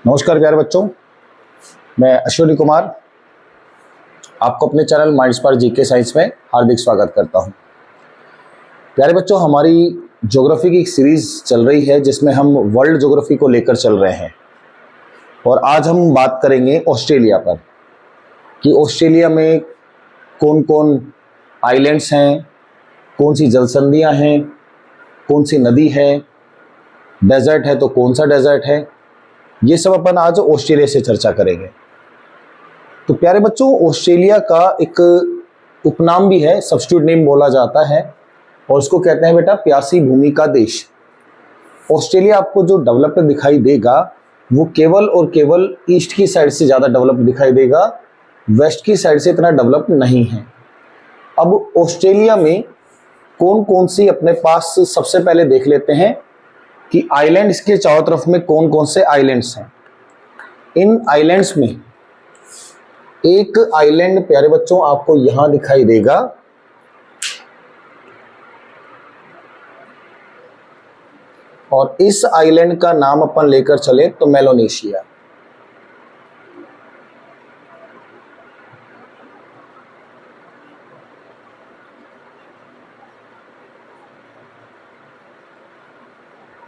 नमस्कार प्यारे बच्चों, मैं अश्विनी कुमार आपको अपने चैनल माइंडस्पार्क जीके साइंस में हार्दिक स्वागत करता हूं। प्यारे बच्चों, हमारी ज्योग्राफी की एक सीरीज चल रही है जिसमें हम वर्ल्ड ज्योग्राफी को लेकर चल रहे हैं और आज हम बात करेंगे ऑस्ट्रेलिया पर कि ऑस्ट्रेलिया में कौन कौन आइलैंड्स हैं, कौन सी जलसंधियां हैं, कौन सी नदी है, डेजर्ट है तो कौन सा डेजर्ट है, ये सब अपन आज ऑस्ट्रेलिया से चर्चा करेंगे। तो प्यारे बच्चों, ऑस्ट्रेलिया का एक उपनाम भी है, सब्स्टिट्यूट नेम बोला जाता है और उसको कहते हैं बेटा प्यासी भूमि का देश। ऑस्ट्रेलिया आपको जो डेवलप्ड दिखाई देगा वो केवल और केवल ईस्ट की साइड से ज़्यादा डेवलप्ड दिखाई देगा, वेस्ट की साइड से इतना डेवलप्ड नहीं है। अब ऑस्ट्रेलिया में कौन कौन सी अपने पास सबसे पहले देख लेते हैं कि आइलैंड्स के चारों तरफ में कौन कौन से आइलैंड्स हैं। इन आइलैंड्स में एक आइलैंड प्यारे बच्चों आपको यहां दिखाई देगा, और इस आइलैंड का नाम अपन लेकर चले तो मेलानेशिया।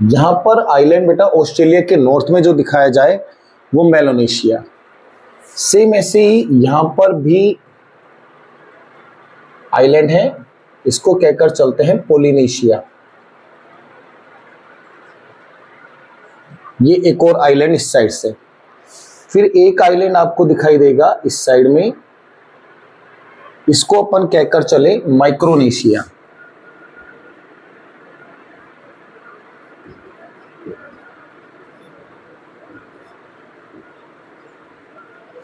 यहां पर आइलैंड बेटा ऑस्ट्रेलिया के नॉर्थ में जो दिखाया जाए वो मेलानेशिया। सेम ऐसे ही यहां पर भी आइलैंड है, इसको कहकर चलते हैं पोलिनेशिया। ये एक और आइलैंड इस साइड से। फिर एक आइलैंड आपको दिखाई देगा इस साइड में, इसको अपन कहकर चले माइक्रोनेशिया।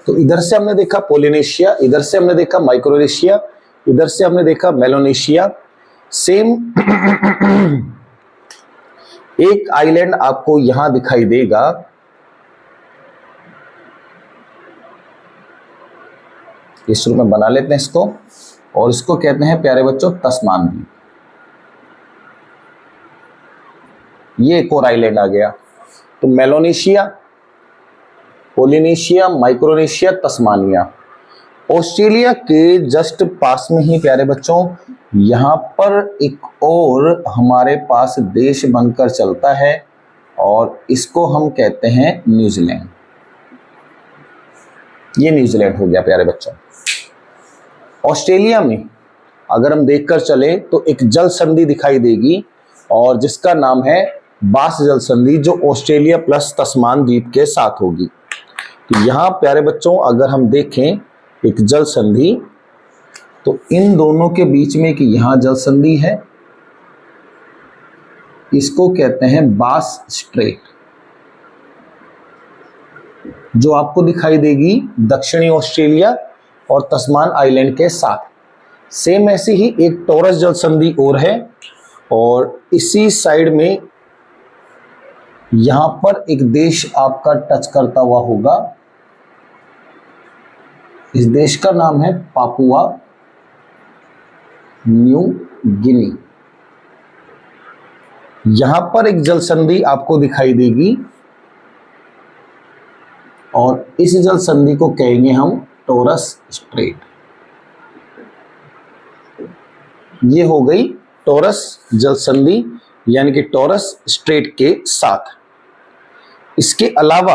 तो इधर से हमने देखा पोलिनेशिया, इधर से हमने देखा माइक्रोनेशिया, इधर से हमने देखा मेलानेशिया। सेम एक आइलैंड आपको यहां दिखाई देगा, इस रूप में बना लेते हैं इसको, और इसको कहते हैं प्यारे बच्चों तस्मान द्वीप। ये एक और आइलैंड आ गया। तो Melanesia, Polynesia, Micronesia, Tasmania. Australia के जस्ट पास में ही प्यारे बच्चों यहाँ पर एक और हमारे पास देश बनकर चलता है और इसको हम कहते हैं न्यूजीलैंड। ये न्यूजीलैंड हो गया प्यारे बच्चों। ऑस्ट्रेलिया में अगर हम देखकर चले तो एक जल संधि दिखाई देगी और जिसका नाम है बास जल संधि, जो ऑस्ट्रेलिया प्लस तस्मान द्वीप के साथ होगी। तो यहाँ प्यारे बच्चों अगर हम देखें एक जल संधि, तो इन दोनों के बीच में कि यहाँ जल संधि है, इसको कहते हैं बास स्ट्रेट, जो आपको दिखाई देगी दक्षिणी ऑस्ट्रेलिया और तस्मान आइलैंड के साथ। सेम ऐसी ही एक टॉरस जल संधि और है, और इसी साइड में यहां पर एक देश आपका टच करता हुआ होगा, इस देश का नाम है पापुआ न्यू गिनी। यहां पर एक जल संधि आपको दिखाई देगी और इस जल संधि को कहेंगे हम टॉरस स्ट्रेट। ये हो गई टॉरस जल संधि यानी कि टॉरस स्ट्रेट के साथ। इसके अलावा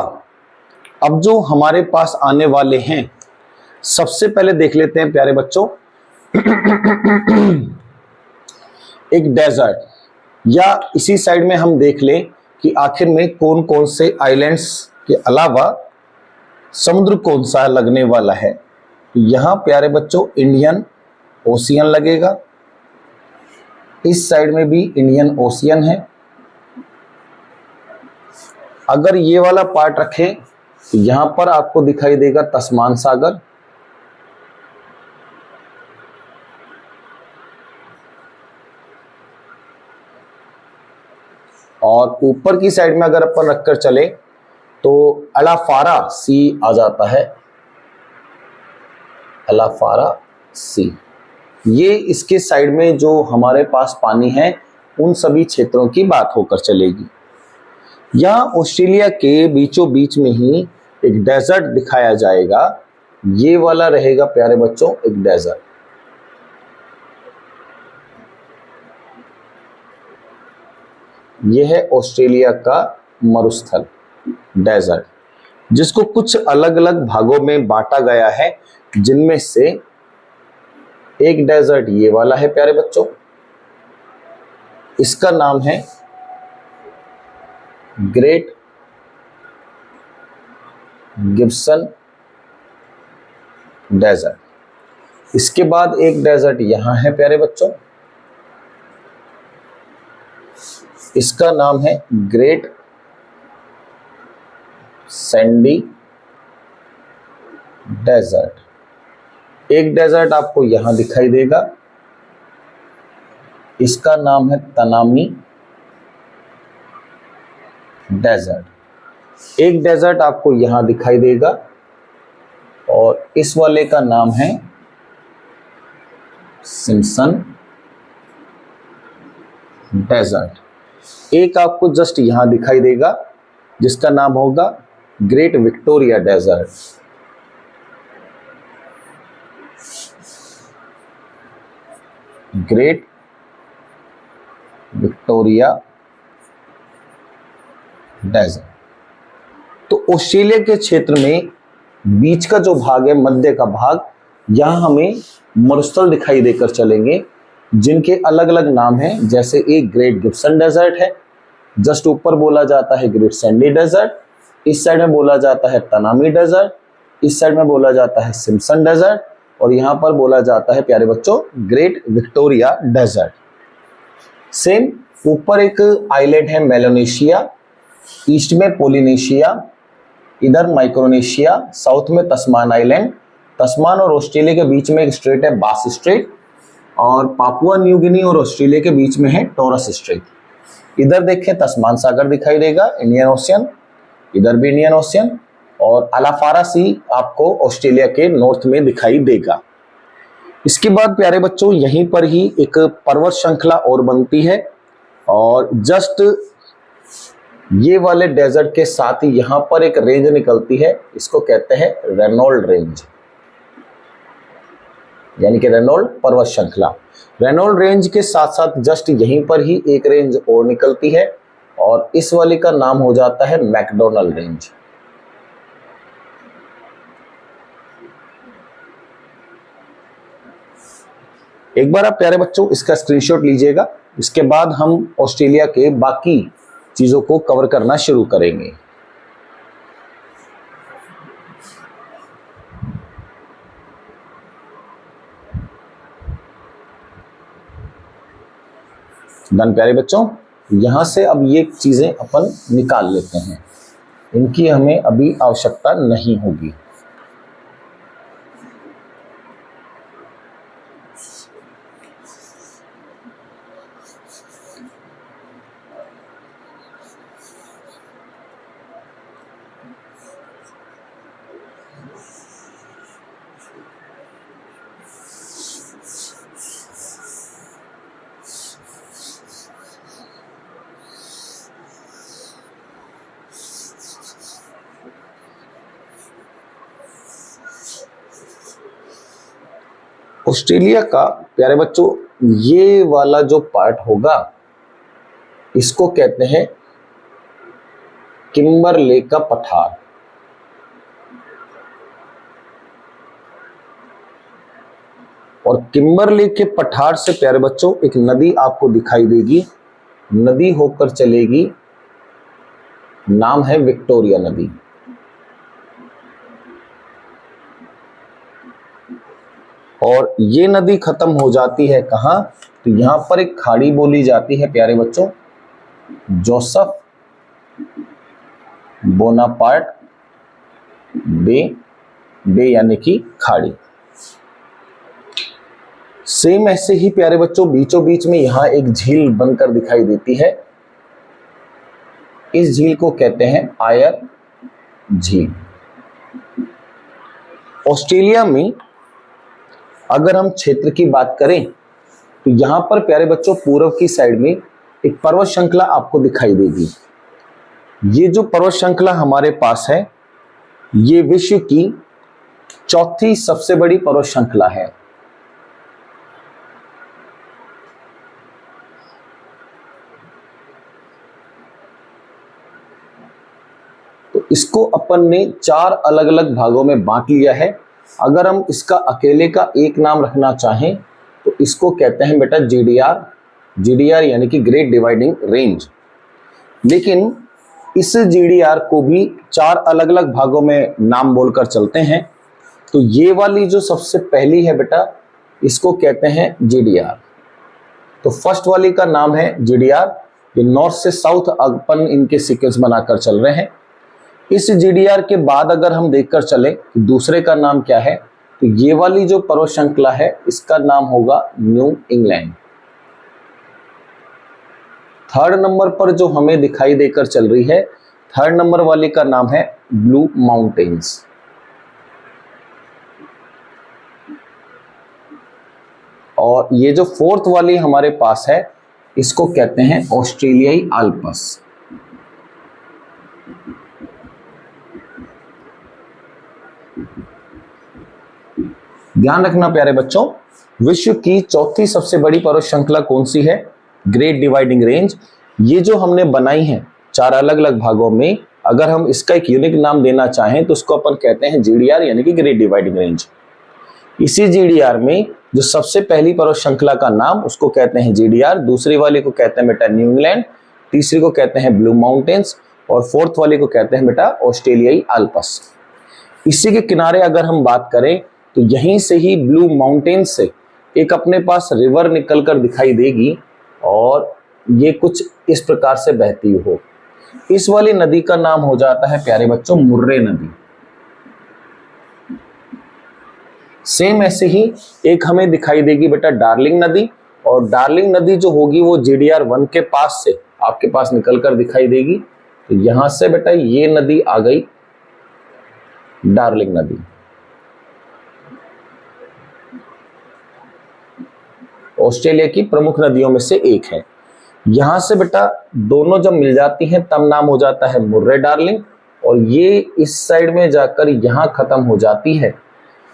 अब जो हमारे पास आने वाले हैं, सबसे पहले देख लेते हैं प्यारे बच्चों एक डेजर्ट, या इसी साइड में हम देख लें कि आखिर में कौन कौन से आइलैंड्स के अलावा समुद्र कौन सा लगने वाला है। तो यहां प्यारे बच्चों इंडियन ओशियन लगेगा, इस साइड में भी इंडियन ओशियन है। अगर ये वाला पार्ट रखें तो यहां पर आपको दिखाई देगा तस्मान सागर, और ऊपर की साइड में अगर अपन रखकर चले तो अलाफारा सी आ जाता है, अलाफारा सी। ये इसके साइड में जो हमारे पास पानी है उन सभी क्षेत्रों की बात होकर चलेगी। यहाँ ऑस्ट्रेलिया के बीचों बीच में ही एक डेजर्ट दिखाया जाएगा। ये वाला रहेगा प्यारे बच्चों एक डेजर्ट। यह है ऑस्ट्रेलिया का मरुस्थल डेजर्ट, जिसको कुछ अलग अलग भागों में बांटा गया है, जिनमें से एक डेजर्ट ये वाला है प्यारे बच्चों। इसका नाम है ग्रेट गिब्सन डेजर्ट। इसके बाद एक डेजर्ट यहां है प्यारे बच्चों, इसका नाम है ग्रेट सैंडी डेजर्ट। एक डेजर्ट आपको यहां दिखाई देगा, इसका नाम है तनामी डेजर्ट। एक डेजर्ट आपको यहां दिखाई देगा और इस वाले का नाम है सिम्पसन डेजर्ट। एक आपको जस्ट यहां दिखाई देगा, जिसका नाम होगा Great Victoria Desert. Great Victoria Desert. तो ऑस्ट्रेलिया के क्षेत्र में बीच का जो भाग है, मध्य का भाग, यहां हमें मरुस्थल दिखाई देकर चलेंगे, जिनके अलग अलग नाम हैं। जैसे एक ग्रेट गिब्सन डेजर्ट है, जस्ट ऊपर बोला जाता है ग्रेट सैंडी डेजर्ट, इस साइड में बोला जाता है तनामी डेजर्ट, इस साइड में बोला जाता है सिम्पसन डेजर्ट, और यहां पर बोला जाता है प्यारे बच्चों ग्रेट विक्टोरिया डेजर्ट। सेम ऊपर एक आइलैंड है मेलानेशिया, ईस्ट में पोलिनेशिया, इधर माइक्रोनेशिया, साउथ में तस्मान आइलैंड। तस्मान और ऑस्ट्रेलिया के बीच में एक स्ट्रेट है बास स्ट्रेट, और पापुआ न्यू गिनी और ऑस्ट्रेलिया के बीच में है टॉरस स्ट्रेट। इधर देखें तस्मान सागर दिखाई देगा, इंडियन ओशियन, इधर भी इंडियन ओशियन, और अलाफारा सी आपको ऑस्ट्रेलिया के नॉर्थ में दिखाई देगा। इसके बाद प्यारे बच्चों यहीं पर ही एक पर्वत श्रृंखला और बनती है, और जस्ट ये वाले डेजर्ट के साथ ही यहां पर एक रेंज निकलती है, इसको कहते हैं रेनॉल्ड रेंज, यानी कि रेनॉल्ड पर्वत श्रृंखला। रेनॉल्ड रेंज के साथ साथ जस्ट यहीं पर ही एक रेंज और निकलती है, और इस वाले का नाम हो जाता है मैकडोनल्ड रेंज। एक बार आप प्यारे बच्चों इसका स्क्रीनशॉट लीजिएगा, इसके बाद हम ऑस्ट्रेलिया के बाकी चीजों को कवर करना शुरू करेंगे। डन प्यारे बच्चों, यहां से अब ये चीजें अपन निकाल लेते हैं, इनकी हमें अभी आवश्यकता नहीं होगी। ऑस्ट्रेलिया का प्यारे बच्चों ये वाला जो पार्ट होगा, इसको कहते हैं किम्बरले का पठार। और किम्बरले के पठार से प्यारे बच्चों एक नदी आपको दिखाई देगी, नदी होकर चलेगी, नाम है विक्टोरिया नदी। और ये नदी खत्म हो जाती है कहां, तो यहां पर एक खाड़ी बोली जाती है प्यारे बच्चों, जोसेफ बोनापार्ट बे यानी कि खाड़ी। सेम ऐसे ही प्यारे बच्चों बीचों बीच में यहां एक झील बनकर दिखाई देती है, इस झील को कहते हैं आयर झील। ऑस्ट्रेलिया में अगर हम क्षेत्र की बात करें तो यहां पर प्यारे बच्चों पूर्व की साइड में एक पर्वत श्रृंखला आपको दिखाई देगी। ये जो पर्वत श्रृंखला हमारे पास है, ये विश्व की चौथी सबसे बड़ी पर्वत श्रृंखला है। तो इसको अपन ने 4 अलग अलग भागों में बांट लिया है। अगर हम इसका अकेले का एक नाम रखना चाहें तो इसको कहते हैं बेटा जीडीआर। जीडीआर यानी कि ग्रेट डिवाइडिंग रेंज। लेकिन इस जीडीआर को भी 4 अलग अलग भागों में नाम बोलकर चलते हैं। तो ये वाली जो सबसे पहली है बेटा, इसको कहते हैं जीडीआर। तो फर्स्ट वाली का नाम है जीडीआर। ये नॉर्थ से साउथ अपन इनके सीक्वेंस बनाकर चल रहे हैं। इस जीडीआर के बाद अगर हम देखकर चले कि दूसरे का नाम क्या है, तो ये वाली जो पर्वत श्रृंखला है इसका नाम होगा न्यू इंग्लैंड। थर्ड नंबर पर जो हमें दिखाई देकर चल रही है, थर्ड नंबर वाली का नाम है ब्लू माउंटेन्स। और ये जो फोर्थ वाली हमारे पास है, इसको कहते हैं ऑस्ट्रेलियाई आल्प्स। ध्यान रखना प्यारे बच्चों, विश्व की चौथी सबसे बड़ी पर्वत श्रृंखला कौन सी है? Great dividing range. ये जो हमने बनाई है 4 अलग अलग भागों में, अगर हम इसका एक यूनिक नाम देना चाहें तो उसको अपन कहते हैं जीडीआर यानी कि ग्रेट डिवाइडिंग रेंज। इसी जीडीआर में जो सबसे पहली पर्वत श्रृंखला का नाम उसको कहते हैं जीडीआर, दूसरी वाले को कहते हैं बेटा न्यू इंग्लैंड, तीसरी को कहते हैं ब्लू माउंटेन्स और फोर्थ वाले को कहते हैं बेटा ऑस्ट्रेलियाई आल्प्स। इसी के किनारे अगर हम बात करें तो यहीं से ही ब्लू माउंटेन्स से एक अपने पास रिवर निकलकर दिखाई देगी और ये कुछ इस प्रकार से बहती हो। इस वाली नदी का नाम हो जाता है प्यारे बच्चों मुर्रे नदी। सेम ऐसे ही एक हमें दिखाई देगी बेटा डार्लिंग नदी, और डार्लिंग नदी जो होगी वो जीडीआर 1 के पास से आपके पास निकलकर दिखाई देगी। तो यहां से बेटा ये नदी आ गई डार्लिंग नदी। ऑस्ट्रेलिया की प्रमुख नदियों में से एक है। यहां से बेटा दोनों जब मिल जाती हैं तब नाम हो जाता है मुर्रे डार्लिंग, और ये इस साइड में जाकर यहां खत्म हो जाती है।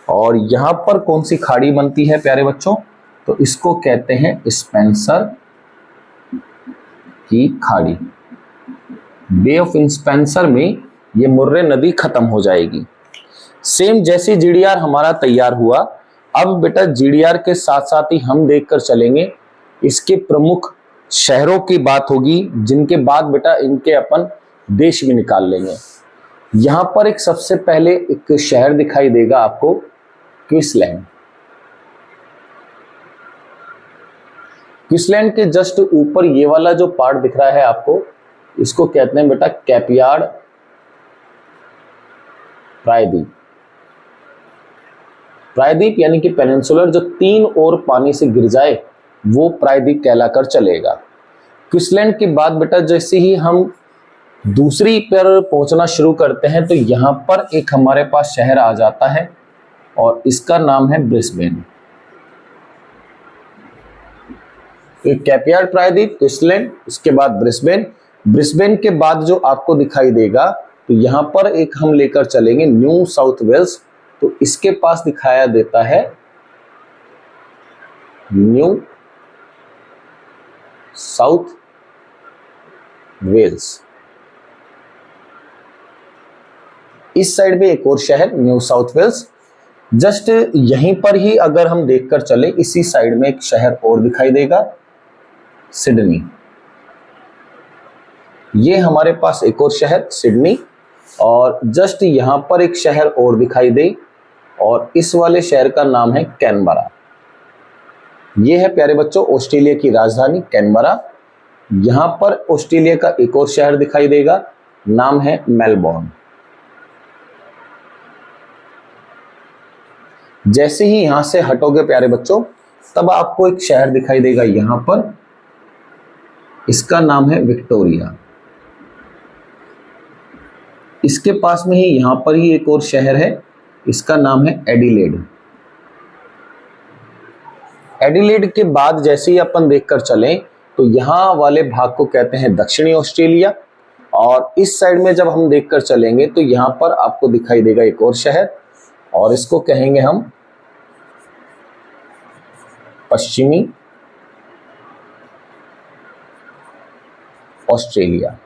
और यहां पर कौन सी खाड़ी बनती है प्यारे बच्चों? तो इसको कहते हैं स्पेंसर की खाड़ी। बे ऑफ स्पेंसर में ये मुर्रे नदी खत्म हो जाएगी। सेम जैसे जीडीआर हमारा तैयार हुआ, अब बेटा जीडीआर के साथ साथ ही हम देखकर चलेंगे इसके प्रमुख शहरों की बात होगी, जिनके बाद बेटा इनके अपन देश भी निकाल लेंगे। यहां पर एक सबसे पहले एक शहर दिखाई देगा आपको, क्वींसलैंड। क्वींसलैंड के जस्ट ऊपर ये वाला जो पार्ट दिख रहा है आपको, इसको कहते हैं बेटा कैपयार्ड प्रायद्वीप। प्रायद्वीप यानी कि पेनिनसुलर जो 3 ओर पानी से गिर जाए वो प्रायद्वीप कहलाकर चलेगा। क्वींसलैंड के बाद बेटा जैसे ही हम दूसरी पर पहुंचना शुरू करते हैं तो यहां पर एक हमारे पास शहर आ जाता है और इसका नाम है ब्रिस्बेन। एक कैपयार्ड प्रायद्वीप, क्वींसलैंड, उसके बाद ब्रिस्बेन। ब्रिस्बेन के बाद जो आपको दिखाई देगा तो यहां पर एक हम लेकर चलेंगे न्यू साउथ वेल्स। तो इसके पास दिखाया देता है न्यू साउथ वेल्स। इस साइड में एक और शहर न्यू साउथ वेल्स। जस्ट यहीं पर ही अगर हम देखकर चले, इसी साइड में एक शहर और दिखाई देगा, सिडनी। ये हमारे पास एक और शहर सिडनी, और जस्ट यहां पर एक शहर और दिखाई दे और इस वाले शहर का नाम है कैनबरा। ये है प्यारे बच्चों ऑस्ट्रेलिया की राजधानी कैनबरा। यहां पर ऑस्ट्रेलिया का एक और शहर दिखाई देगा, नाम है मेलबोर्न। जैसे ही यहां से हटोगे प्यारे बच्चों, तब आपको एक शहर दिखाई देगा यहां पर, इसका नाम है विक्टोरिया। इसके पास में ही यहां पर ही एक और शहर है, इसका नाम है एडिलेड। एडिलेड के बाद जैसे ही अपन देखकर चलें तो यहाँ वाले भाग को कहते हैं दक्षिणी ऑस्ट्रेलिया। और इस साइड में जब हम देखकर चलेंगे तो यहाँ पर आपको दिखाई देगा एक और शहर, और इसको कहेंगे हम पश्चिमी ऑस्ट्रेलिया।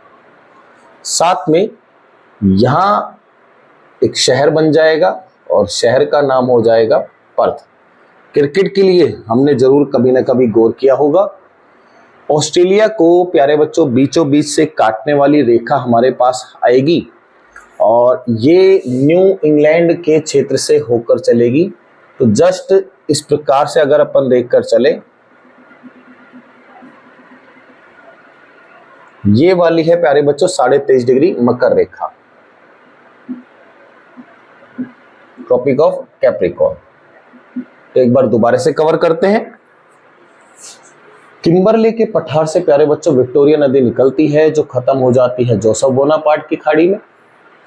साथ में यहां एक शहर बन जाएगा और शहर का नाम हो जाएगा पर्थ। क्रिकेट के लिए हमने जरूर कभी ना कभी गौर किया होगा। ऑस्ट्रेलिया को प्यारे बच्चों बीचों बीच से काटने वाली रेखा हमारे पास आएगी और ये न्यू इंग्लैंड के क्षेत्र से होकर चलेगी। तो जस्ट इस प्रकार से अगर अपन देखकर चले, ये वाली है प्यारे बच्चों 23.5 डिग्री मकर रेखा, ट्रॉपिक ऑफ कैप्रिकॉर्न। तो एक बार दोबारा से कवर करते हैं। किम्बरले के पठार से प्यारे बच्चों विक्टोरिया नदी निकलती है जो खत्म हो जाती है जोसेफ बोनापार्ट की खाड़ी में।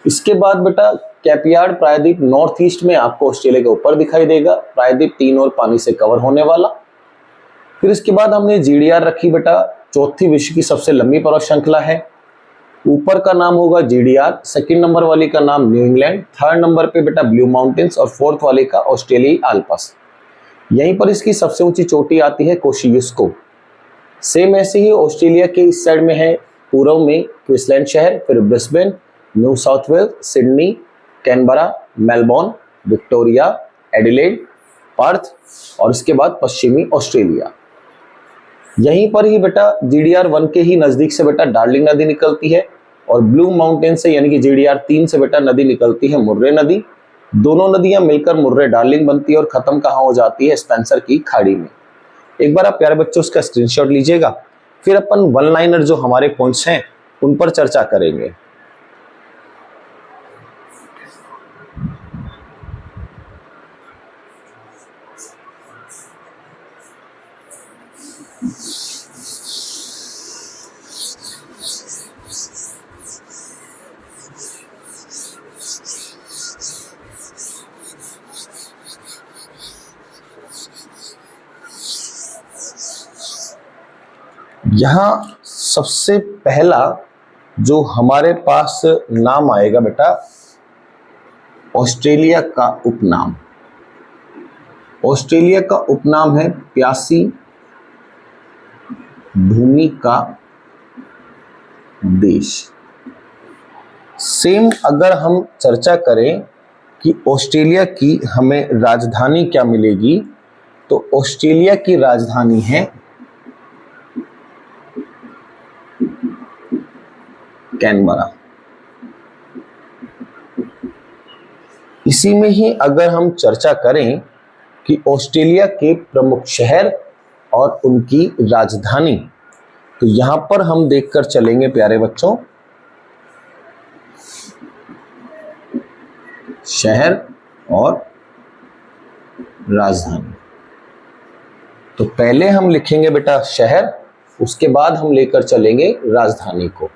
इसके बाद बेटा कैपयार्ड प्रायद्वीप नॉर्थ ईस्ट में आपको ऑस्ट्रेलिया के ऊपर दिखाई देगा, प्रायद्वीप 3 और पानी से कवर होने वाला। फिर इसके बाद हमने जीडीआर रखी बेटा, चौथी विश्व की सबसे लंबी पर्वत श्रृंखला है। ऊपर का नाम होगा जीडीआर, सेकंड नंबर वाली का नाम न्यू इंग्लैंड, थर्ड नंबर पे बेटा ब्लू माउंटेन्स और फोर्थ वाले का ऑस्ट्रेलियाई आल्प्स। यहीं पर इसकी सबसे ऊंची चोटी आती है कोशियुस्को। सेम ऐसे ही ऑस्ट्रेलिया के इस साइड में है पूर्व में क्वींसलैंड शहर, फिर Brisbane, New South Wales, Sydney, Canberra, Melbourne, Victoria, Adelaide, Perth और इसके बाद पश्चिमी ऑस्ट्रेलिया। यहीं पर ही बेटा जीडीआर 1 के ही नजदीक से बेटा डार्लिंग नदी निकलती है और ब्लू माउंटेन से यानी कि जीडीआर 3 से बेटा नदी निकलती है मुर्रे नदी। दोनों नदियां मिलकर मुर्रे डार्लिंग बनती है और खत्म कहाँ हो जाती है स्पेंसर की खाड़ी में। एक बार आप प्यारे बच्चों उसका स्क्रीनशॉट लीजिएगा, फिर अपन वन लाइनर जो हमारे पॉइंट्स हैं उन पर चर्चा करेंगे। यहां सबसे पहला जो हमारे पास नाम आएगा बेटा ऑस्ट्रेलिया का उपनाम। ऑस्ट्रेलिया का उपनाम है प्यासी भूमि का देश। सेम अगर हम चर्चा करें कि ऑस्ट्रेलिया की हमें राजधानी क्या मिलेगी, तो ऑस्ट्रेलिया की राजधानी है कैनबरा। इसी में ही अगर हम चर्चा करें कि ऑस्ट्रेलिया के प्रमुख शहर और उनकी राजधानी, तो यहां पर हम देखकर चलेंगे प्यारे बच्चों शहर और राजधानी। तो पहले हम लिखेंगे बेटा शहर, उसके बाद हम लेकर चलेंगे राजधानी को।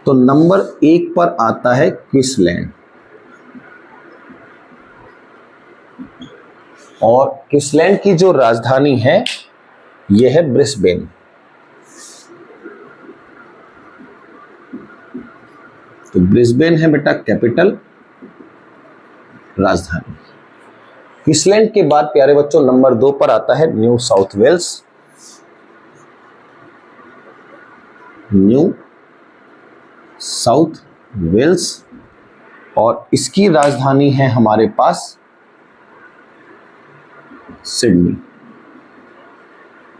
तो नंबर 1 पर आता है क्वींसलैंड, और क्वींसलैंड की जो राजधानी है यह है ब्रिस्बेन। तो ब्रिस्बेन है बेटा कैपिटल राजधानी। क्वींसलैंड के बाद प्यारे बच्चों नंबर 2 पर आता है New South Wales. New South Wales और इसकी राजधानी है हमारे पास सिडनी।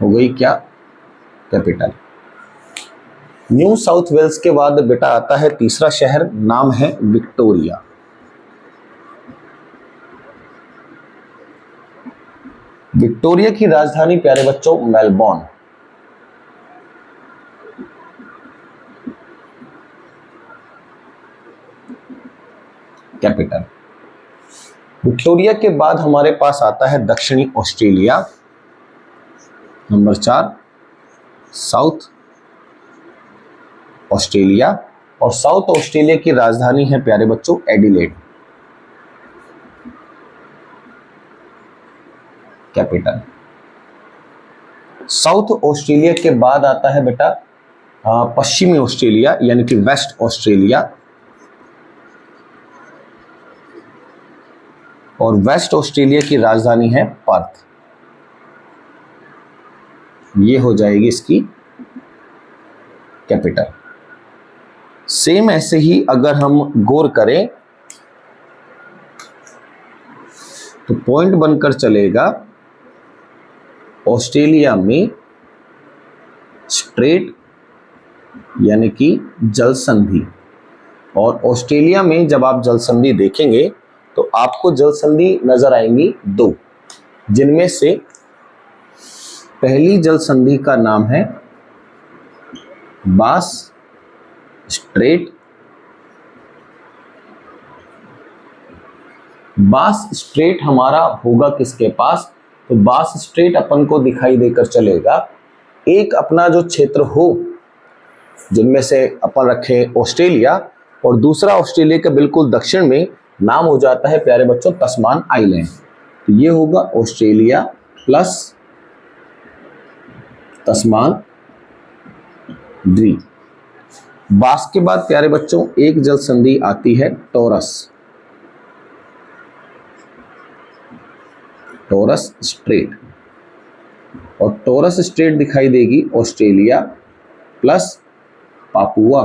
हो गई क्या कैपिटल। न्यू साउथ वेल्स के बाद बेटा आता है तीसरा शहर, नाम है विक्टोरिया। विक्टोरिया की राजधानी प्यारे बच्चों मेलबोर्न। कैपिटल। विक्टोरिया के बाद हमारे पास आता है दक्षिणी ऑस्ट्रेलिया, नंबर 4 साउथ ऑस्ट्रेलिया, और साउथ ऑस्ट्रेलिया की राजधानी है प्यारे बच्चों एडिलेड। कैपिटल। साउथ ऑस्ट्रेलिया के बाद आता है बेटा पश्चिमी ऑस्ट्रेलिया यानी कि वेस्ट ऑस्ट्रेलिया, और वेस्ट ऑस्ट्रेलिया की राजधानी है पर्थ। ये हो जाएगी इसकी कैपिटल। सेम ऐसे ही अगर हम गौर करें तो पॉइंट बनकर चलेगा ऑस्ट्रेलिया में स्ट्रेट यानी कि जल संधि, और ऑस्ट्रेलिया में जब आप जल संधि देखेंगे तो आपको जल संधि नजर आएंगी दो, जिनमें से पहली जल संधि का नाम है बास स्ट्रेट। बास स्ट्रेट हमारा होगा किसके पास, तो बास स्ट्रेट अपन को दिखाई देकर चलेगा एक अपना जो क्षेत्र हो, जिनमें से अपन रखे ऑस्ट्रेलिया, और दूसरा ऑस्ट्रेलिया के बिल्कुल दक्षिण में नाम हो जाता है प्यारे बच्चों तस्मान आइलैंड। तो ये होगा ऑस्ट्रेलिया प्लस तस्मान द्वीप। बास के बाद प्यारे बच्चों एक जल संधि आती है टॉरस, टॉरस स्ट्रेट, और टॉरस स्ट्रेट दिखाई देगी Australia plus Papua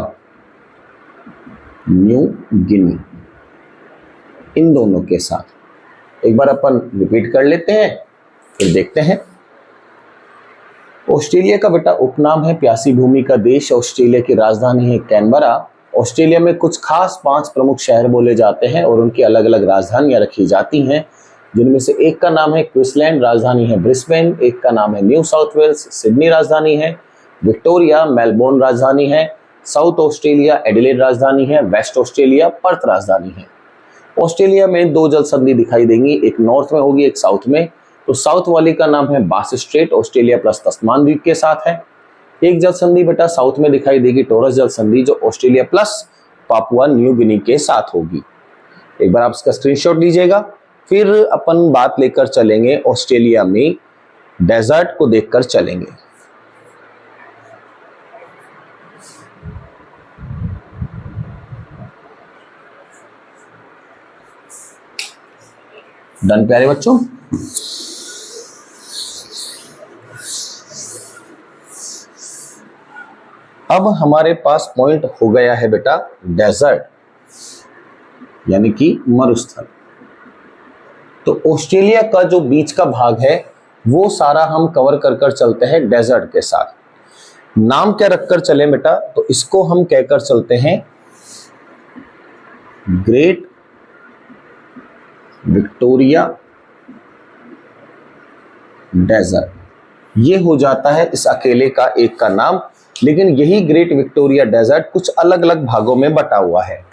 New Guinea, इन दोनों के साथ। एक बार अपन रिपीट कर लेते हैं फिर देखते हैं। ऑस्ट्रेलिया का बेटा उपनाम है प्यासी भूमि का देश। ऑस्ट्रेलिया की राजधानी है कैनबरा। ऑस्ट्रेलिया में कुछ खास 5 प्रमुख शहर बोले जाते हैं और उनकी अलग अलग राजधानियां रखी जाती हैं, जिनमें से एक का नाम है क्वींसलैंड, राजधानी है ब्रिस्बेन। एक का नाम है न्यू साउथ वेल्स, सिडनी राजधानी है। विक्टोरिया मेलबोर्न राजधानी है। साउथ ऑस्ट्रेलिया एडिलेड राजधानी है। वेस्ट ऑस्ट्रेलिया पर्थ राजधानी है। ऑस्ट्रेलिया में 2 जल संधि दिखाई देंगी, एक नॉर्थ में होगी एक साउथ में। तो साउथ वाली का नाम है बास स्ट्रेट, ऑस्ट्रेलिया प्लस तस्मान द्वीप के साथ है। एक जल संधि बेटा साउथ में दिखाई देगी टॉरस जल संधि, जो ऑस्ट्रेलिया प्लस पापुआ न्यू गिनी के साथ होगी। एक बार आप इसका स्क्रीनशॉट लीजिएगा। फिर अपन बात लेकर चलेंगे ऑस्ट्रेलिया में डेजर्ट को देखकर चलेंगे। डन प्यारे बच्चों। अब हमारे पास पॉइंट हो गया है बेटा डेजर्ट यानी कि मरुस्थल। तो ऑस्ट्रेलिया का जो बीच का भाग है वो सारा हम कवर कर कर चलते हैं डेजर्ट के साथ। नाम क्या रखकर चले बेटा, तो इसको हम कहकर चलते हैं ग्रेट विक्टोरिया डेजर्ट। ये हो जाता है इस अकेले का एक का नाम, लेकिन यही ग्रेट विक्टोरिया डेजर्ट कुछ अलग अलग भागों में बटा हुआ है,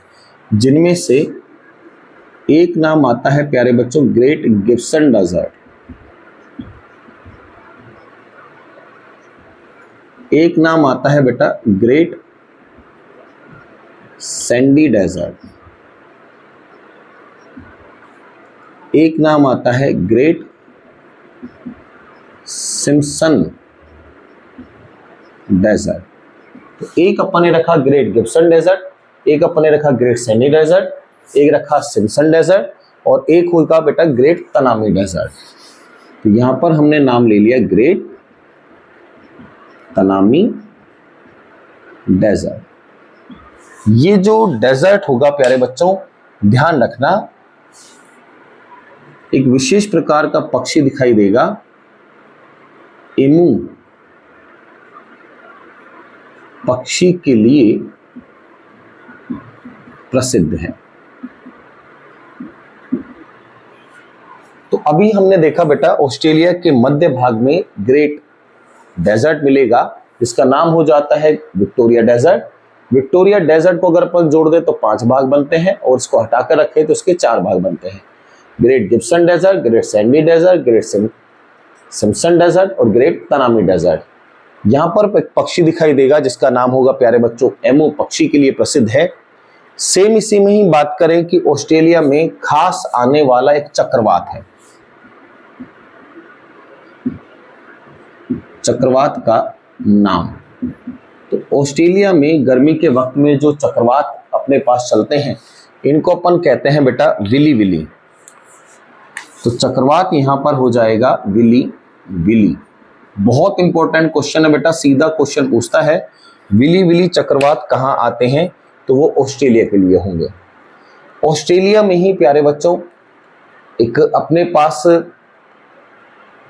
जिनमें से एक नाम आता है प्यारे बच्चों ग्रेट गिब्सन डेजर्ट, एक नाम आता है बेटा ग्रेट सैंडी डेजर्ट, एक नाम आता है ग्रेट सिम्पसन डेजर्ट। तो एक अपन ने रखा ग्रेट गिब्सन डेजर्ट, एक अपन ने रखा ग्रेट सैंडी डेजर्ट, एक रखा सिम्पसन डेजर्ट, और एक होगा बेटा ग्रेट तनामी डेजर्ट। तो यहां पर हमने नाम ले लिया ग्रेट तनामी डेजर्ट। ये जो डेजर्ट होगा प्यारे बच्चों ध्यान रखना, एक विशेष प्रकार का पक्षी दिखाई देगा, एमू पक्षी के लिए प्रसिद्ध है। तो अभी हमने देखा बेटा ऑस्ट्रेलिया के मध्य भाग में ग्रेट डेजर्ट मिलेगा, जिसका नाम हो जाता है विक्टोरिया डेजर्ट। विक्टोरिया डेजर्ट को अगर अपन जोड़ दे तो 5 भाग बनते हैं, और इसको हटाकर रखे तो इसके 4 भाग बनते हैं। Great Gibson Desert, Great Sandy Desert, Great Simpson Desert और ग्रेट तनामी डेजर्ट। यहां पर पक्षी दिखाई देगा जिसका नाम होगा प्यारे बच्चों एमू पक्षी के लिए प्रसिद्ध है। सेम इसी में ही बात करें कि ऑस्ट्रेलिया में खास आने वाला एक चक्रवात है। चक्रवात का नाम। तो ऑस्ट्रेलिया में गर्मी के वक्त में जो चक्रवात अपने पास चलते हैं इनको अपन कहते हैं बेटा विली विली। तो चक्रवात यहां पर हो जाएगा विली विली। बहुत इंपॉर्टेंट क्वेश्चन है बेटा, सीधा क्वेश्चन पूछता है विली विली चक्रवात कहां आते हैं, तो वो ऑस्ट्रेलिया के लिए होंगे। ऑस्ट्रेलिया में ही प्यारे बच्चों एक अपने पास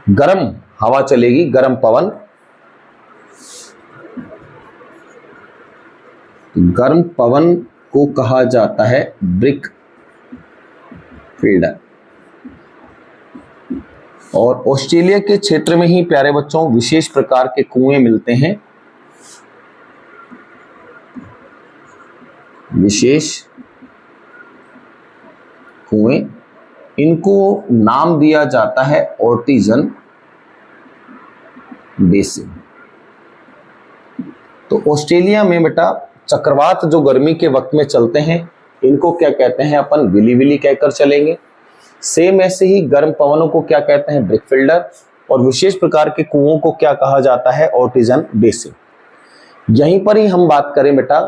गर्म हवा चलेगी, गर्म पवन। गर्म पवन को कहा जाता है ब्रिक फील्डर। और ऑस्ट्रेलिया के क्षेत्र में ही प्यारे बच्चों विशेष प्रकार के कुएं मिलते हैं, विशेष कुएं। इनको नाम दिया जाता है ऑर्टिजन बेसिन। तो ऑस्ट्रेलिया में बेटा चक्रवात जो गर्मी के वक्त में चलते हैं इनको क्या कहते हैं अपन, विली विली कहकर चलेंगे। सेम ऐसे ही गर्म पवनों को क्या कहते हैं, ब्रिक फील्डर। और विशेष प्रकार के कुओं को क्या कहा जाता है, ऑर्टिजन बेसिन। यहीं पर ही हम बात करें बेटा,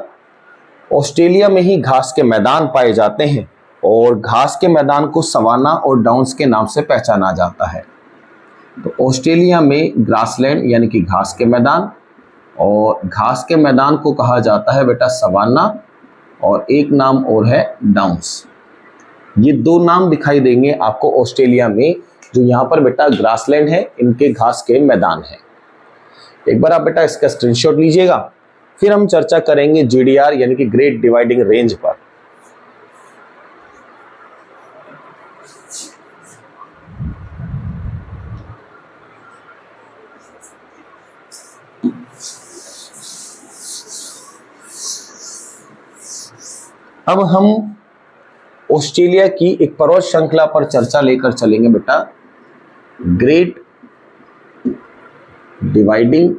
ऑस्ट्रेलिया में ही घास के मैदान पाए जाते हैं और घास के मैदान को सवाना और डाउन्स के नाम से पहचाना जाता है। तो ऑस्ट्रेलिया में ग्रासलैंड यानी कि घास के मैदान, और घास के मैदान को कहा जाता है बेटा सवाना, और एक नाम और है डाउन्स। ये दो नाम दिखाई देंगे आपको ऑस्ट्रेलिया में, जो यहाँ पर बेटा ग्रासलैंड है, इनके घास के मैदान है। एक बार आप बेटा इसका स्क्रीनशॉट लीजिएगा। फिर हम चर्चा करेंगे जीडीआर यानी कि ग्रेट डिवाइडिंग रेंज पर। अब हम ऑस्ट्रेलिया की एक पर्वत श्रृंखला पर चर्चा लेकर चलेंगे बेटा, ग्रेट डिवाइडिंग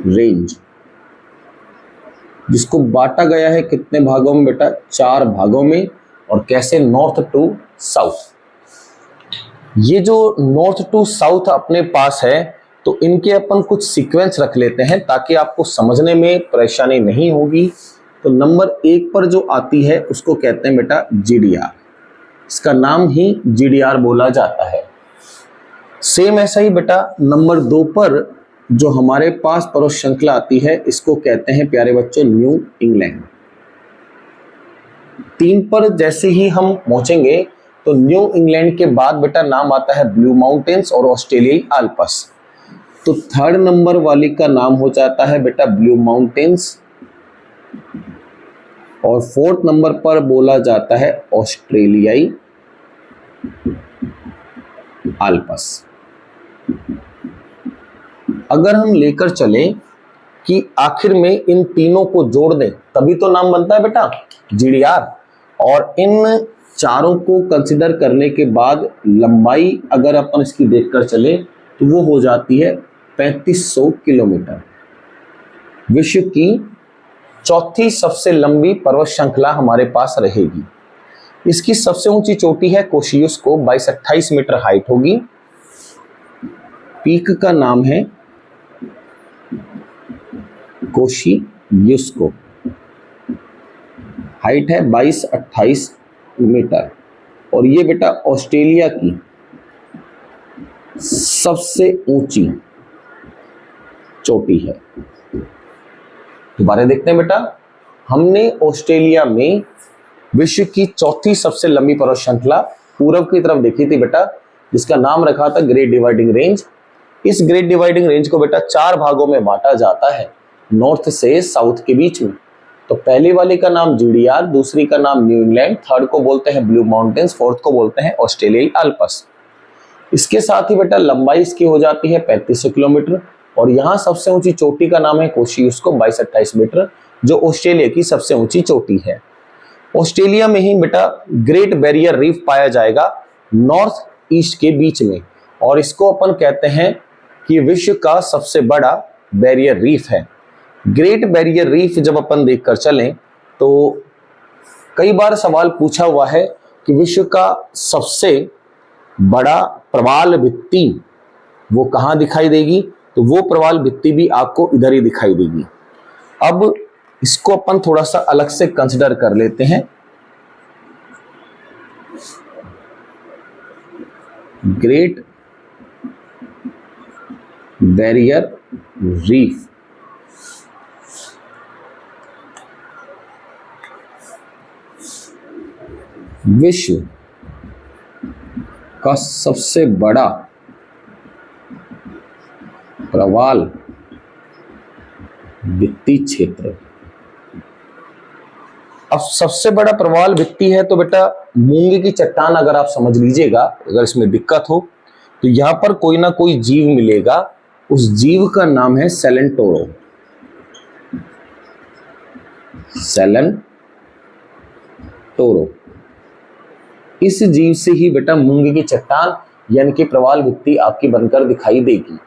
रेंज, जिसको बांटा गया है कितने भागों में बेटा, 4 भागों में। और कैसे, नॉर्थ टू साउथ। ये जो नॉर्थ टू साउथ अपने पास है, तो इनके अपन कुछ सीक्वेंस रख लेते हैं ताकि आपको समझने में परेशानी नहीं होगी। तो नंबर 1 पर जो आती है उसको कहते हैं बेटा जीडीआर। इसका नाम ही जीडीआर बोला जाता है। सेम ऐसा ही बेटा नंबर 2 पर जो हमारे पास पर्वत श्रृंखला आती है इसको कहते हैं प्यारे बच्चों न्यू इंग्लैंड। 3 पर जैसे ही हम पहुंचेंगे तो न्यू इंग्लैंड के बाद बेटा नाम आता है ब्लू माउंटेन्स और ऑस्ट्रेलियाई आल्प्स। तो 3rd नंबर वाली का नाम हो जाता है बेटा ब्लू माउंटेन्स, और 4th नंबर पर बोला जाता है ऑस्ट्रेलियाई आल्प्स। अगर हम लेकर चले कि आखिर में इन तीनों को जोड़ दें तभी तो नाम बनता है बेटा जीडीआर। और इन चारों को कंसिडर करने के बाद लंबाई अगर अपन इसकी देखकर चले तो वो हो जाती है 3500 किलोमीटर। विश्व की 4थी सबसे लंबी पर्वत श्रृंखला हमारे पास रहेगी। इसकी सबसे ऊंची चोटी है कोशियुस्को, 22-28 मीटर हाइट होगी। पीक का नाम है कोशियुस्को, हाइट है 22-28 मीटर। और ये बेटा ऑस्ट्रेलिया की सबसे ऊंची चोटी है। दोबारा देखते हैं बेटा, हमने ऑस्ट्रेलिया में विश्व की 4थी सबसे लंबी पर्वत श्रृंखला पूर्व की तरफ देखी थी बेटा, जिसका नाम रखा था ग्रेट डिवाइडिंग रेंज। इस ग्रेट डिवाइडिंग रेंज को बेटा 4 भागों में बांटा जाता है, नॉर्थ से साउथ के बीच में। तो पहली वाली का नाम जीडीआर, दूसरी का नाम न्यू इंग्लैंड, 3rd को बोलते हैं ब्लू माउंटेन्स, 4th को बोलते हैं ऑस्ट्रेलियाई आल्प्स। इसके साथ ही बेटा लंबाई इसकी हो जाती है 3500 किलोमीटर। और यहाँ सबसे ऊंची चोटी का नाम है कोशियुस्को, 22-28 मीटर, जो ऑस्ट्रेलिया की सबसे ऊंची चोटी है। ऑस्ट्रेलिया में ही बेटा ग्रेट बैरियर रीफ पाया जाएगा नॉर्थ ईस्ट के बीच में, और इसको अपन कहते हैं कि विश्व का सबसे बड़ा बैरियर रीफ है। ग्रेट बैरियर रीफ जब अपन देखकर चलें तो कई बार सवाल पूछा हुआ है कि विश्व का सबसे बड़ा प्रवाल भित्ति वो कहाँ दिखाई देगी, तो वो प्रवाल भित्ति भी आपको इधर ही दिखाई देगी। अब इसको अपन थोड़ा सा अलग से कंसिडर कर लेते हैं। ग्रेट बैरियर रीफ विश्व का सबसे बड़ा प्रवाल भित्ति क्षेत्र। अब सबसे बड़ा प्रवाल भित्ति है तो बेटा मूंगे की चट्टान अगर आप समझ लीजिएगा, अगर इसमें दिक्कत हो तो यहां पर कोई ना कोई जीव मिलेगा, उस जीव का नाम है सेलेंटोरो। सेलेंटोरो, इस जीव से ही बेटा मूंगे की चट्टान यानी कि प्रवाल भित्ति आपकी बनकर दिखाई देगी।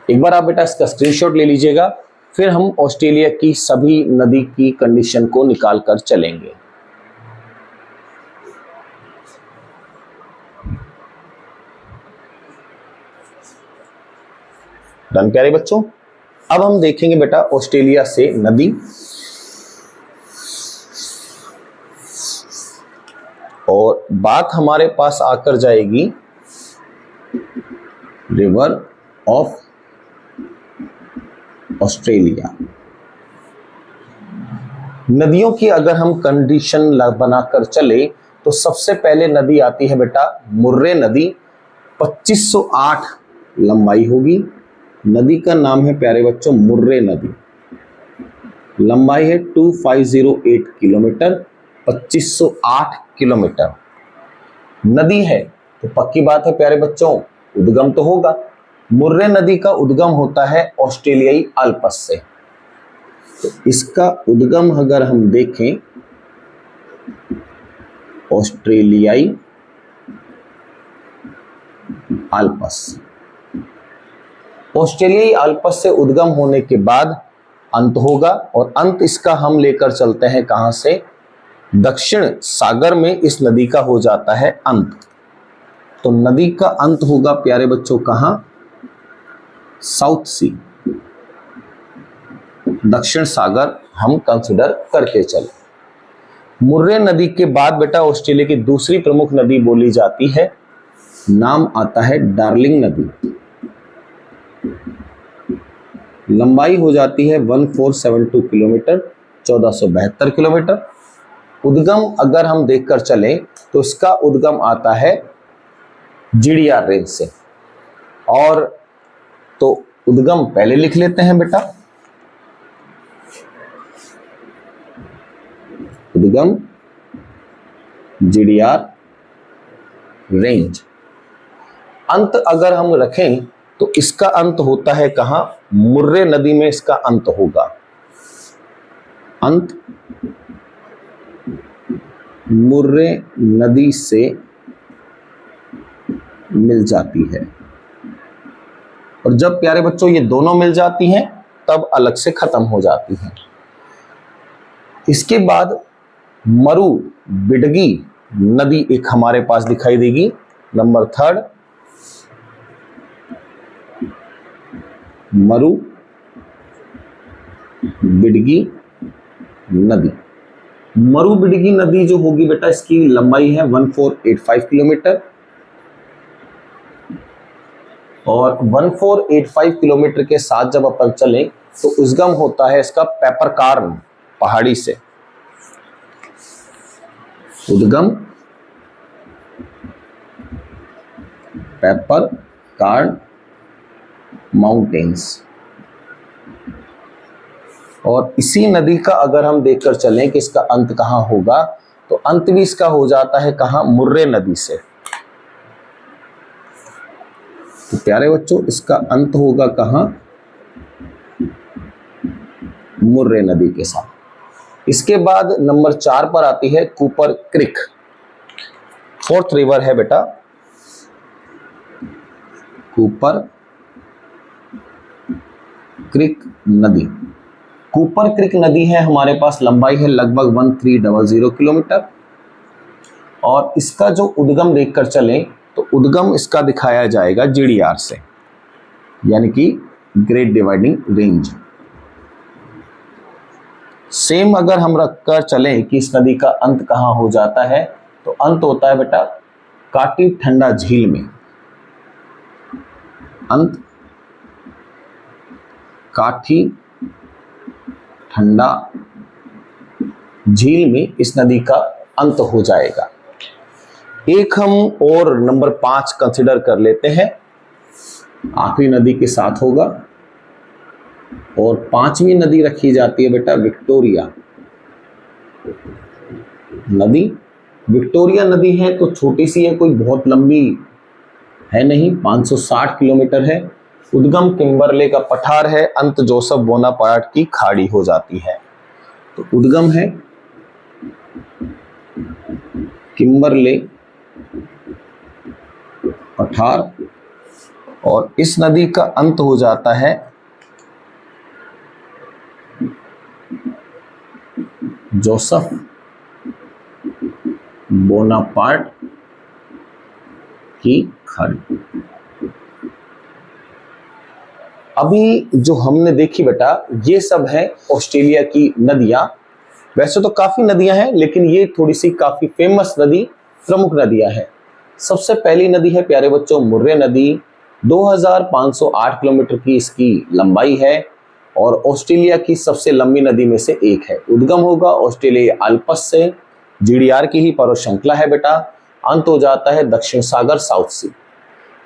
एक बार आप बेटा इसका स्क्रीनशॉट ले लीजिएगा, फिर हम ऑस्ट्रेलिया की सभी नदी की कंडीशन को निकाल कर चलेंगे। डन प्यारे बच्चों। अब हम देखेंगे बेटा ऑस्ट्रेलिया से नदी, और बात हमारे पास आकर जाएगी रिवर ऑफ ऑस्ट्रेलिया। नदियों की अगर हम कंडीशन बनाकर चले तो सबसे पहले नदी आती है बेटा मुर्रे नदी, 2508 लंबाई होगी। नदी का नाम है प्यारे बच्चों मुर्रे नदी, लंबाई है 2508 किलोमीटर, 2508 किलोमीटर नदी है। तो पक्की बात है प्यारे बच्चों उद्गम तो होगा। मुर्रे नदी का उद्गम होता है ऑस्ट्रेलियाई अल्पस से। तो इसका उद्गम अगर हम देखें ऑस्ट्रेलियाई अल्पस, ऑस्ट्रेलियाई अल्पस से उद्गम होने के बाद अंत होगा, और अंत इसका हम लेकर चलते हैं कहां से, दक्षिण सागर में इस नदी का हो जाता है अंत। तो नदी का अंत होगा प्यारे बच्चों कहां, साउथ सी, दक्षिण सागर हम कंसिडर करके चले। मुर्रे नदी के बाद बेटा ऑस्ट्रेलिया की दूसरी प्रमुख नदी बोली जाती है, नाम आता है डार्लिंग नदी। लंबाई हो जाती है 1472 किलोमीटर, 1472 किलोमीटर। उद्गम अगर हम देखकर चलें तो इसका उद्गम आता है जीडीआर रेंज से, और तो उद्गम पहले लिख लेते हैं बेटा, उद्गम जीडीआर रेंज। अंत अगर हम रखें तो इसका अंत होता है कहां, मुर्रे नदी में इसका अंत होगा। अंत मुर्रे नदी से मिल जाती है, और जब प्यारे बच्चों ये दोनों मिल जाती हैं तब अलग से खत्म हो जाती हैं। इसके बाद मरु बिडगी नदी एक हमारे पास दिखाई देगी, नंबर 3 मरु बिडगी नदी। मरु बिडगी नदी जो होगी बेटा इसकी लंबाई है 1485 किलोमीटर, और 1485 किलोमीटर के साथ जब अपन चले तो उद्गम होता है इसका पेपरकार्न पहाड़ी से। उद्गम पेपरकार्न माउंटेन्स। और इसी नदी का अगर हम देखकर चलें कि इसका अंत कहां होगा, तो अंत भी इसका हो जाता है कहां, मुर्रे नदी से। तो प्यारे बच्चों इसका अंत होगा कहां, मुर्रे नदी के साथ। इसके बाद नंबर 4 पर आती है कूपर क्रिक, 4th रिवर है बेटा कूपर क्रिक नदी। कूपर क्रिक नदी है हमारे पास, लंबाई है लगभग 1300 किलोमीटर, और इसका जो उद्गम देखकर चलें तो उद्गम इसका दिखाया जाएगा GDR से, यानी कि ग्रेट डिवाइडिंग रेंज। सेम अगर हम रखकर चलें कि इस नदी का अंत कहाँ हो जाता है, तो अंत होता है बेटा काटी ठंडा झील में। अंत काठी ठंडा झील में इस नदी का अंत हो जाएगा। एक हम और नंबर 5 कंसिडर कर लेते हैं, आखिरी नदी के साथ होगा, और 5वीं नदी रखी जाती है बेटा विक्टोरिया नदी। विक्टोरिया नदी है तो छोटी सी है, कोई बहुत लंबी है नहीं, 560 किलोमीटर है। उद्गम किम्बरले का पठार है, अंत जोसेफ बोनापार्ट की खाड़ी हो जाती है। तो उद्गम है किम्बरले पठार और इस नदी का अंत हो जाता है जोसेफ बोनापार्ट की खाड़ी। अभी जो हमने देखी बेटा, ये सब है ऑस्ट्रेलिया की नदियां। वैसे तो काफी नदियां हैं, लेकिन ये थोड़ी सी काफी फेमस नदी, प्रमुख नदियां हैं। सबसे पहली नदी है प्यारे बच्चों मुर्रे नदी। 2508 किलोमीटर की इसकी लंबाई है और ऑस्ट्रेलिया की सबसे लंबी नदी में से एक है। उद्गम होगा ऑस्ट्रेलिया अल्पस से, GDR की ही पर्वत श्रृंखला है बेटा। अंत हो जाता है दक्षिण सागर साउथ सी।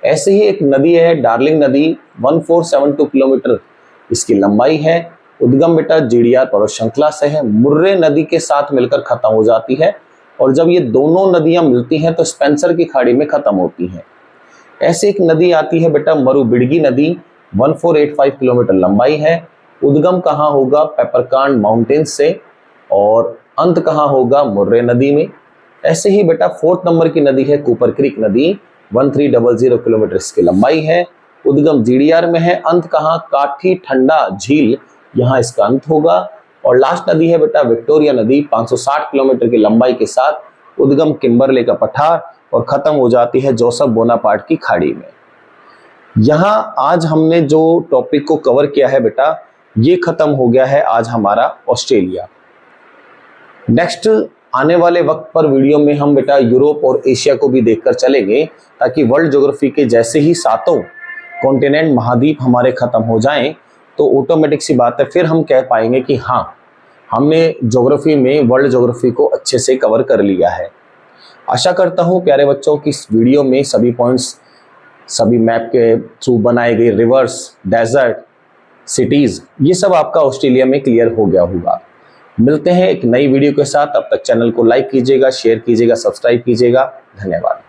ऐसे ही एक नदी है डार्लिंग नदी, 1472 किलोमीटर इसकी लंबाई है। उद्गम बेटा GDR पर्वत श्रृंखला से है, मुर्रे नदी के साथ मिलकर खत्म हो जाती है और जब ये दोनों नदियां मिलती हैं तो स्पेंसर की खाड़ी में खत्म होती हैं। ऐसे एक नदी आती है बेटा मरुबिडगी नदी, 1485 किलोमीटर लंबाई है। उद्गम कहाँ होगा पेपरकांड माउंटेन्स से और अंत कहाँ होगा मुर्रे नदी में। ऐसे ही बेटा 4th नंबर की नदी है कूपर क्रीक नदी, 1300 किलोमीटर इसकी लंबाई है। उद्गम GDR में है, अंत कहाँ काठी ठंडा झील, यहाँ इसका अंत होगा। और लास्ट नदी है बेटा विक्टोरिया नदी, 560 किलोमीटर की लंबाई के साथ। उद्गम किम्बरले का पठार और खत्म हो जाती है जोसेफ बोनापार्ट की खाड़ी में। यहाँ आज हमने जो टॉपिक को कवर किया है बेटा, ये खत्म हो गया है आज हमारा ऑस्ट्रेलिया। नेक्स्ट आने वाले वक्त पर वीडियो में हम बेटा यूरोप और एशिया को भी देखकर चलेंगे, ताकि वर्ल्ड ज्योग्राफी के जैसे ही 7 कॉन्टिनेंट महाद्वीप हमारे खत्म हो जाएं तो ऑटोमेटिक सी बात है, फिर हम कह पाएंगे कि हाँ हमने ज्योग्राफी में वर्ल्ड ज्योग्राफी को अच्छे से कवर कर लिया है। आशा करता हूँ प्यारे बच्चों की इस वीडियो में सभी पॉइंट्स, सभी मैप के थ्रू बनाए गए रिवर्स, डेजर्ट, सिटीज, ये सब आपका ऑस्ट्रेलिया में क्लियर हो गया होगा। मिलते हैं एक नई वीडियो के साथ, तब तक चैनल को लाइक कीजिएगा, शेयर कीजिएगा, सब्सक्राइब कीजिएगा। धन्यवाद।